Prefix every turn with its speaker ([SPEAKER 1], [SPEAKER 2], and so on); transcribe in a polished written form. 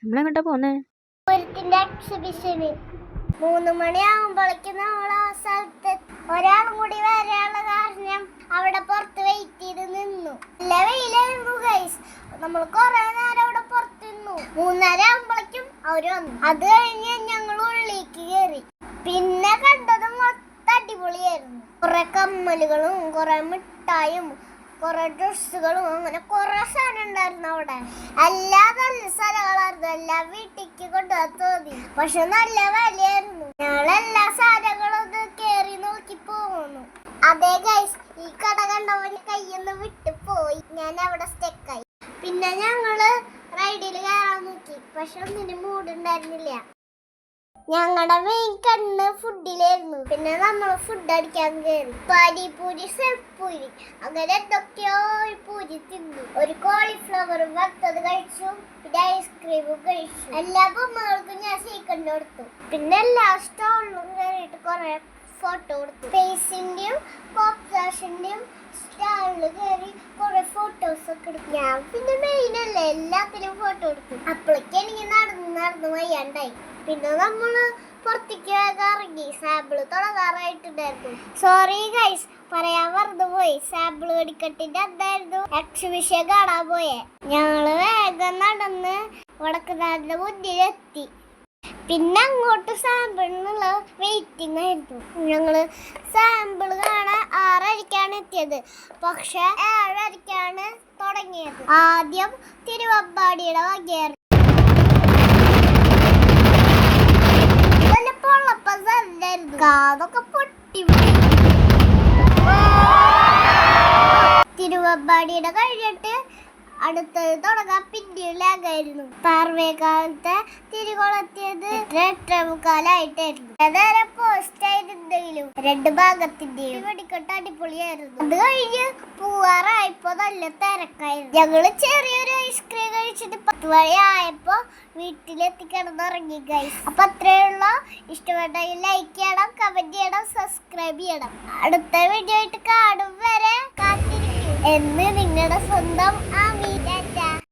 [SPEAKER 1] നമ്മളെങ്ങോട്ടാ പോന്നേ?
[SPEAKER 2] എക്സിബിഷന് 3 മണിയാകുമ്പോഴേക്കും നമ്മളെ സ്ഥലത്ത് ഒരാളും കൂടി വരാനുള്ള കാരണം അവിടെ പുറത്ത് വെയിറ്റ് ചെയ്ത് നിന്നു. നല്ല വെയിലായിരുന്നു ഗൈസ്. നമ്മൾ കുറെ നേരം അവിടെ പുറത്ത് നിന്നു. 3:30 ആകുമ്പോഴേക്കും അവര് വന്നു. അത് കഴിഞ്ഞ് ഞങ്ങൾ ഉള്ളിലേക്ക് കയറി. പിന്നെ കണ്ടത് മൊത്തം അടിപൊളിയായിരുന്നു. കുറെ കമ്മലുകളും കുറെ മിഠായും കുറെ ഡ്രസ്സുകളും അങ്ങനെ കുറെ സാധനം ഉണ്ടായിരുന്നു അവിടെ. എല്ലാ നല്ല സ്ഥലങ്ങളായിരുന്നു. എല്ലാം വീട്ടിലേക്ക് കൊണ്ടുപോകാൻ തോന്നി. പക്ഷെ നല്ല വിലയായിരുന്നു. ഞങ്ങളെല്ലാ സാധനങ്ങളും കേറി നോക്കി പോകുന്നു. അതേ ഗൈസ്, ഈ കട കണ്ടവന് കയ്യൊന്ന് വിട്ടു പോയി. ഞാൻ അവിടെ സ്റ്റെക്കായി. പിന്നെ ഞങ്ങള് റൈഡിൽ കയറാൻ നോക്കി. പക്ഷെ ഒന്നിന് മൂടുണ്ടായിരുന്നില്ല. ഞങ്ങളുടെ മെയിൻ കണ്ണ് ഫുഡിലായിരുന്നു. പിന്നെ നമ്മൾ ഫുഡ് അടിക്കാൻ കയറി. പാനിപൂരി, സെൽപൂരി, അങ്ങനെ എന്തൊക്കെയോ ഒരു പൂരി തിന്നു. ഒരു കോളിഫ്ലവർ വറുത്തത് കഴിച്ചു. പിന്നെ ഐസ്ക്രീമും കഴിച്ചു. എല്ലാ ബൊമ്മകൾക്കും ഞാൻ സീക്കണ്ട് കൊടുത്തു. പിന്നെ എല്ലാ സ്റ്റോളിലും കയറിയിട്ട് കുറെ ഫോട്ടോ കൊടുത്തു. ഫേസിന്റെയും പോപ്സാഷിന്റെയും സ്റ്റാളിൽ കയറി കുറെ ഫോട്ടോസ് ഒക്കെ എടുത്തു. ഞാൻ പിന്നെ മെയിൻ അല്ലേ, എല്ലാത്തിനും ഫോട്ടോ എടുത്തു. അപ്പോഴേക്കും എനിക്ക് നടന്ന് വയ്യാണ്ടായി. പിന്നെ നമ്മള് പുറത്തേക്ക് ഇറങ്ങി. സാമ്പിള് തുടങ്ങാറായിട്ടുണ്ടായിരുന്നു. സോറി ഗൈസ്, പറയാൻ മറന്നുപോയി. സാമ്പിള് വെടിക്കെട്ടിന്റെ എന്തായിരുന്നു എക്സിബിഷൻ കാണാൻ പോയേ. ഞങ്ങള് വേഗം നടന്ന് വടക്കുന്നാടിന്റെ മുന്നിലെത്തി. പിന്നെ അങ്ങോട്ട് സാമ്പിളിനുള്ള വെയിറ്റിംഗ് ആയിരുന്നു. ഞങ്ങള് സാമ്പിള് കാണാൻ 6:30 എത്തിയത്. പക്ഷെ 7:30 തുടങ്ങിയത്. ആദ്യം തിരുവമ്പാടിയുടെ വകയായിരുന്നു. കാതൊക്കെ പൊട്ടി. തിരുവമ്പാടിയുടെ കഴിഞ്ഞിട്ട് അടുത്തത് തുടങ്ങാൻ പിന്നെയും ലാഗായിരുന്നു. പാർവേക്കാലത്തെ തിരികൊളത്തിയത് 8:45 നേരം പോസ്റ്റ് ആയിരുന്നെങ്കിലും 2 ഭാഗത്തിന്റെയും വെടിക്കെട്ട് അടിപൊളിയായിരുന്നു. അത് കഴിഞ്ഞ് പൂവാറായപ്പോ നല്ല തിരക്കായിരുന്നു. ഞങ്ങള് ചെറിയൊരു ഐസ്ക്രീം കഴിച്ചിട്ട് 10 മണിയായപ്പോ വീട്ടിലെത്തി കിടന്നുറങ്ങി ഗൈസ്. അപ്പൊ അത്രയുള്ള. ഇഷ്ടപ്പെട്ടെങ്കിൽ ലൈക്ക് ചെയ്യണം, കമന്റ് ചെയ്യണം, സബ്സ്ക്രൈബ് ചെയ്യണം. അടുത്ത വീഡിയോ ആയിട്ട് കാണും വരെ കാത്തിരിക്കും എന്ന് നിങ്ങളുടെ സ്വന്തം ആമി.